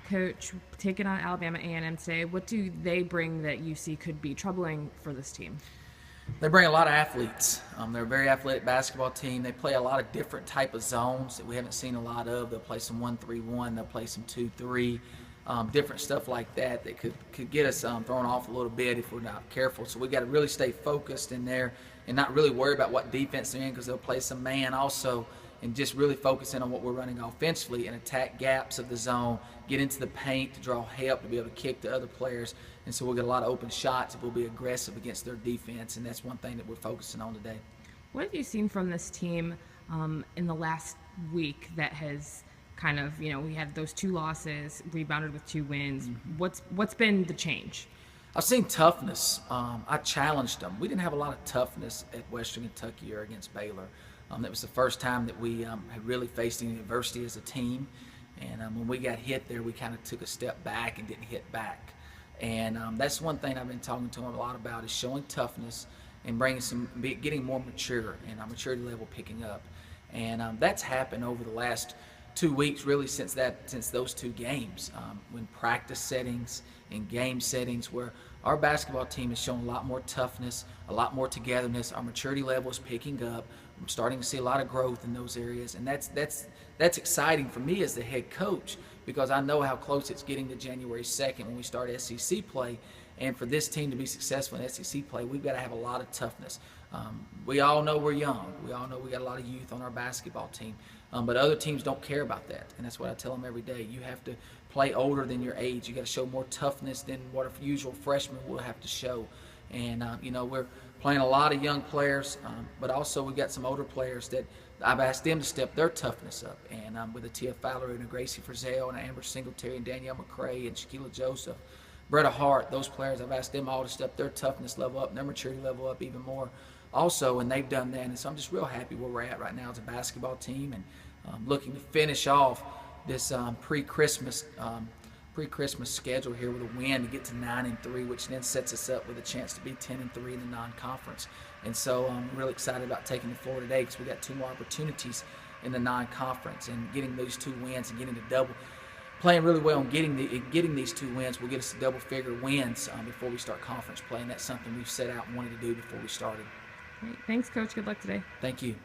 Coach, taking on Alabama A&M today, what do they bring that you see could be troubling for this team? They bring a lot of athletes. They're a very athletic basketball team. They play a lot of different type of zones that we haven't seen a lot of. They'll play some 1-3-1. They'll play some 2-3, different stuff like that that could get us thrown off a little bit if we're not careful. So we got to really stay focused in there and not really worry about what defense they're in, because they'll play some man also, and just really focus in on what we're running offensively and attack gaps of the zone, get into the paint to draw help, to be able to kick to other players. And so we'll get a lot of open shots if we'll be aggressive against their defense, and that's one thing that we're focusing on today. What have you seen from this team in the last week that has kind of, we had those 2 losses, rebounded with 2 wins. What's been the change? I've seen toughness. I challenged them. We didn't have a lot of toughness at Western Kentucky or against Baylor. That was the first time that we had really faced any adversity as a team. And when we got hit there, we kind of took a step back and didn't hit back. And that's one thing I've been talking to them a lot about, is showing toughness and getting more mature, and our maturity level picking up. And that's happened over the last 2 weeks, really, since those 2 games, when practice settings and game settings, where our basketball team has shown a lot more toughness, a lot more togetherness. Our maturity level is picking up. I'm starting to see a lot of growth in those areas, and that's exciting for me as the head coach, because I know how close it's getting to January 2nd when we start SEC play. And for this team to be successful in SEC play, we've got to have a lot of toughness. We all know we're young. We all know we got a lot of youth on our basketball team. But other teams don't care about that, and that's what I tell them every day. You have to play older than your age. You got to show more toughness than what a usual freshman will have to show. And we're playing a lot of young players, but also we've got some older players that I've asked them to step their toughness up. And with a Tia Fowler and a Gracie Frizzell and Amber Singletary and Danielle McCray and Shaquilla Joseph, Bretta Hart, those players, I've asked them all to step their toughness level up and their maturity level up even more also, and they've done that. And so I'm just real happy where we're at right now as a basketball team, and looking to finish off this pre-Christmas schedule here with a win to get to 9-3, which then sets us up with a chance to be 10-3 in the non-conference. And so I'm really excited about taking the floor today, because we got 2 more opportunities in the non-conference, and getting those 2 wins and playing really well and getting these 2 wins will get us to double-figure wins before we start conference play, and that's something we've set out and wanted to do before we started. Great. Thanks, Coach. Good luck today. Thank you.